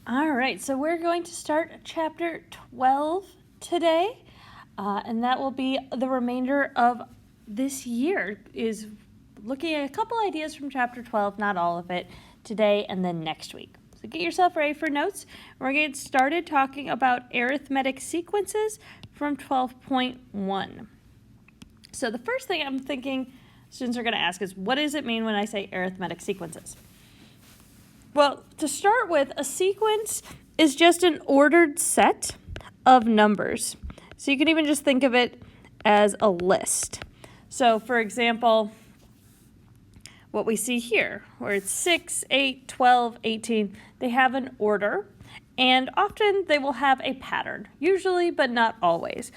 All right, so we're going to start chapter 12 today, and that will be the remainder of this year, is looking at a couple ideas from chapter 12, not all of it, today and then next week. So get yourself ready for notes. We're going to get started talking about arithmetic sequences from 12.1. So the first thing I'm thinking students are going to ask is, what does it mean when I say arithmetic sequences? Well, to start with, a sequence is just an ordered set of numbers. So you can even just think of it as a list. So for example, what we see here, where it's 6, 8, 12, 18, they have an order, and often they will have a pattern, usually, but not always.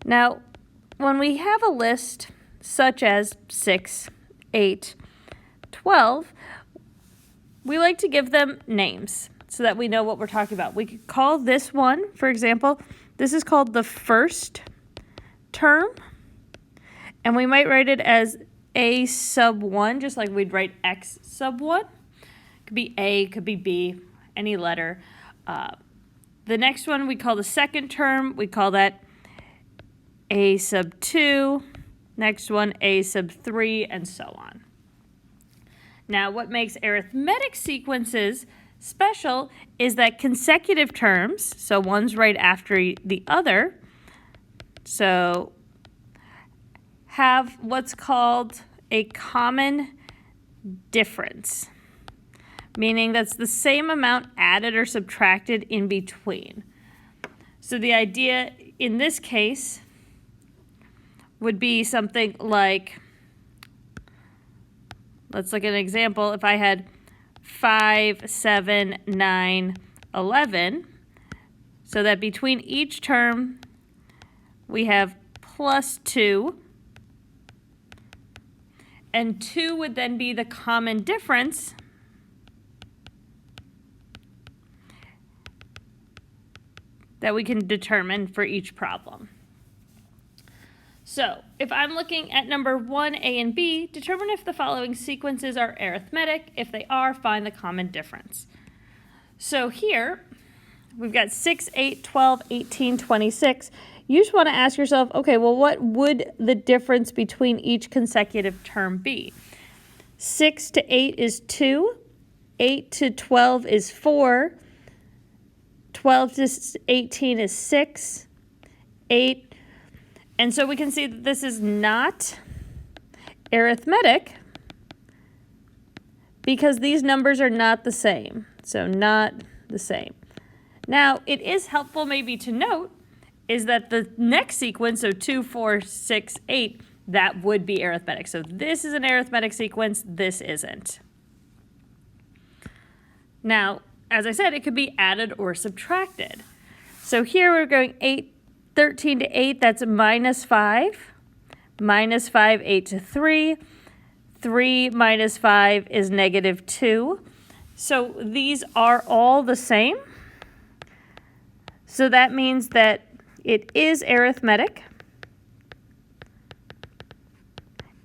Now, when we have a list such as 6, 8, 12, we like to give them names so that we know what we're talking about. We could call this one, for example, this is called the first term, and we might write it as A sub 1, just like we'd write X sub 1. Could be A, could be B, any letter. The next one we call the second term, we call that A sub 2, next one A sub 3, and so on. Now, what makes arithmetic sequences special is that consecutive terms, so one's right after the other, so have what's called a common difference, meaning that's the same amount added or subtracted in between. So the idea in this case would be something like, let's look at an example. If I had 5, 7, 9, 11, so that between each term we have plus 2, and 2 would then be the common difference, that we can determine for each problem. So, if I'm looking at number 1, A and B, determine if the following sequences are arithmetic. If they are, find the common difference. So here, we've got 6, 8, 12, 18, 26. You just want to ask yourself, okay, well, what would the difference between each consecutive term be? 6 to 8 is 2. 8 to 12 is 4. 12 to 18 is 6. 8. And so we can see that this is not arithmetic because these numbers are not the same. So not the same. Now, it is helpful maybe to note is that the next sequence, so 2, 4, 6, 8, that would be arithmetic. So this is an arithmetic sequence, this isn't. Now, as I said, it could be added or subtracted. So here we're going 13 to 8, that's minus 5. Minus 5, 8 to 3. 3 minus 5 is negative 2. So these are all the same. So that means that it is arithmetic.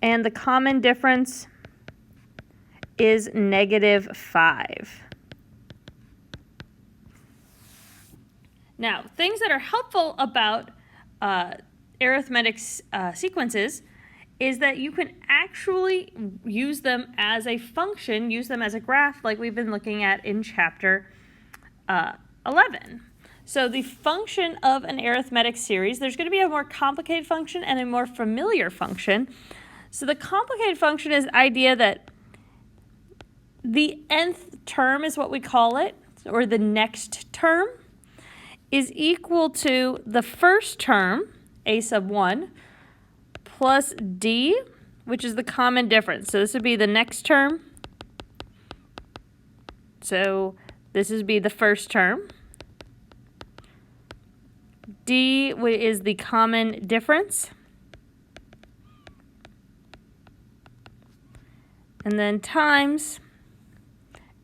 And the common difference is negative 5. Now, things that are helpful about arithmetic sequences is that you can actually use them as a function, use them as a graph like we've been looking at in chapter 11. So the function of an arithmetic series, there's going to be a more complicated function and a more familiar function. So the complicated function is the idea that the nth term is what we call it, or the next term, is equal to the first term, A sub 1, plus D, which is the common difference. So this would be the next term. So this would be the first term. D is the common difference. And then times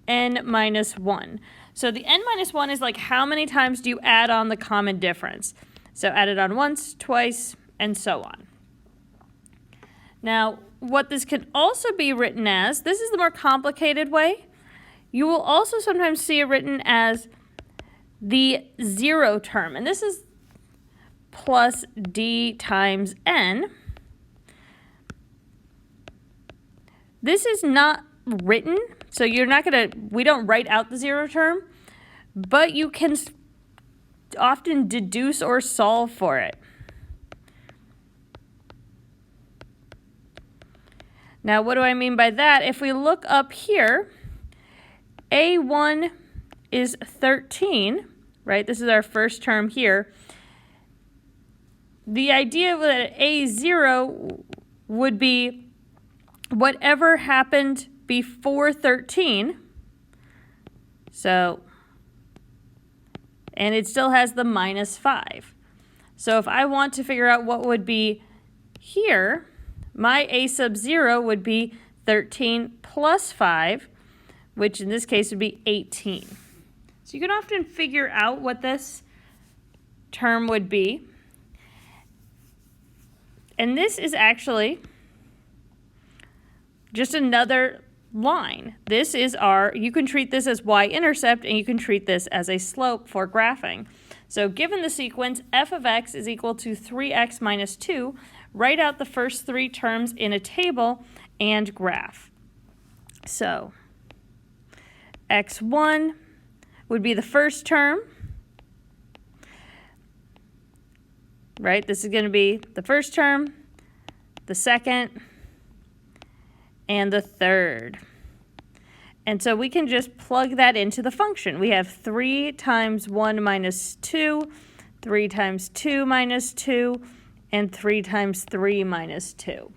n minus 1. So the n minus 1 is like how many times do you add on the common difference? So add it on once, twice, and so on. Now, what this can also be written as, this is the more complicated way. You will also sometimes see it written as the 0 term, and this is plus d times n. This is not written, so we don't write out the 0 term, but you can often deduce or solve for it. Now, what do I mean by that? If we look up here, A1 is 13, right? This is our first term here. The idea that A0 would be whatever happened before 13. So, and it still has the minus 5. So if I want to figure out what would be here, my A sub 0 would be 13 plus 5, which in this case would be 18. So you can often figure out what this term would be. And this is actually just another line. This is you can treat this as y-intercept, and you can treat this as a slope for graphing. So given the sequence, f of x is equal to 3x minus 2, write out the first 3 terms in a table and graph. So x1 would be the first term, right? This is going to be the first term, the second, and the third. And so we can just plug that into the function. We have 3 times 1 minus 2, 3 times 2 minus 2, and 3 times 3 minus 2.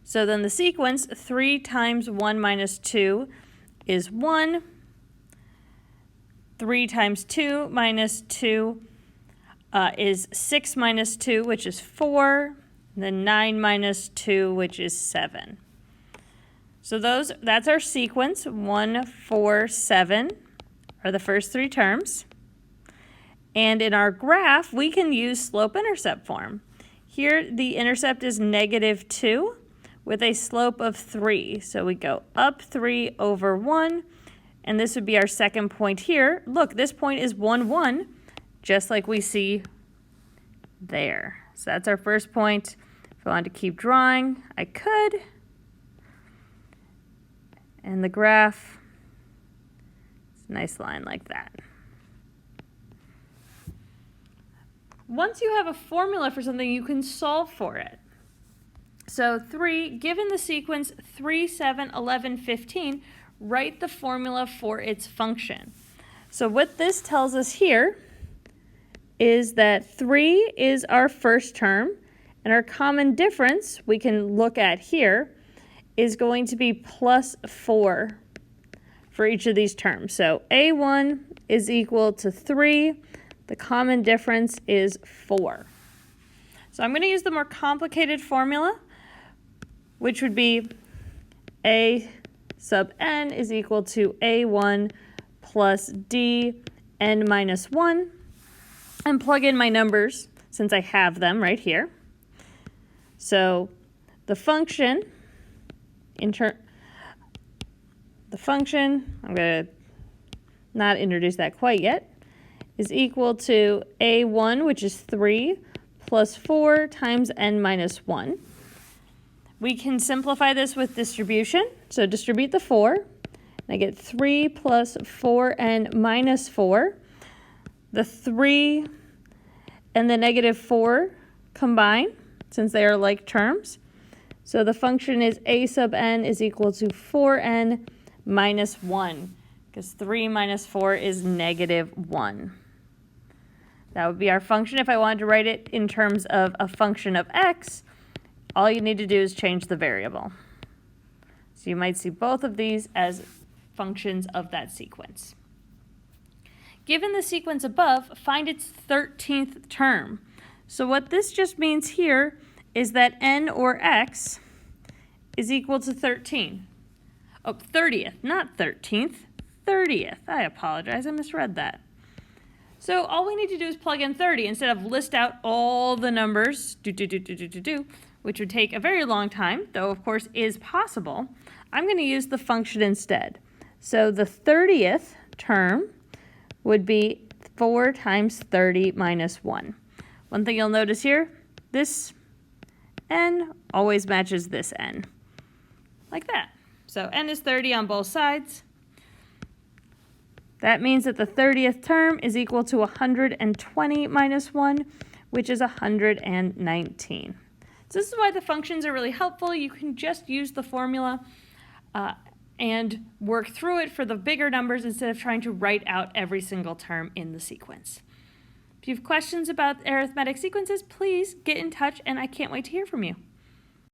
So then the sequence, 3 times 1 minus 2 is 1. 3 times 2 minus 2 is 6 minus 2, which is 4. And then 9 minus 2, which is 7. So that's our sequence. 1, 4, 7 are the first 3 terms. And in our graph, we can use slope-intercept form. Here, the intercept is negative 2 with a slope of 3. So we go up 3 over 1, and this would be our second point here. Look, this point is 1, 1, just like we see there. So that's our first point. If I wanted to keep drawing, I could. And the graph, it's a nice line like that. Once you have a formula for something, you can solve for it. So given the sequence 3, 7, 11, 15, write the formula for its function. So what this tells us here is that 3 is our first term, and our common difference we can look at here is going to be plus 4 for each of these terms. So A1 is equal to 3. The common difference is 4. So I'm going to use the more complicated formula, which would be A sub n is equal to A1 plus D n minus 1, and plug in my numbers since I have them right here. So the function, I'm going to not introduce that quite yet, is equal to A1, which is 3, plus 4 times n minus 1. We can simplify this with distribution. So distribute the 4, and I get 3 plus 4n minus 4. The 3 and the negative 4 combine, since they are like terms. So the function is a sub n is equal to 4n minus 1, because 3 minus 4 is negative 1. That would be our function. If I wanted to write it in terms of a function of x, all you need to do is change the variable. So you might see both of these as functions of that sequence. Given the sequence above, find its 13th term. So what this just means here is that n, or x, is equal to 13. Oh, 30th, not 13th, 30th. I apologize, I misread that. So all we need to do is plug in 30 instead of list out all the numbers, which would take a very long time, though of course is possible. I'm going to use the function instead. So the 30th term would be 4 times 30 minus 1. One thing you'll notice here, this n always matches this n, like that. So n is 30 on both sides. That means that the 30th term is equal to 120 minus 1, which is 119. So this is why the functions are really helpful. You can just use the formula and work through it for the bigger numbers instead of trying to write out every single term in the sequence. If you have questions about arithmetic sequences, please get in touch, and I can't wait to hear from you.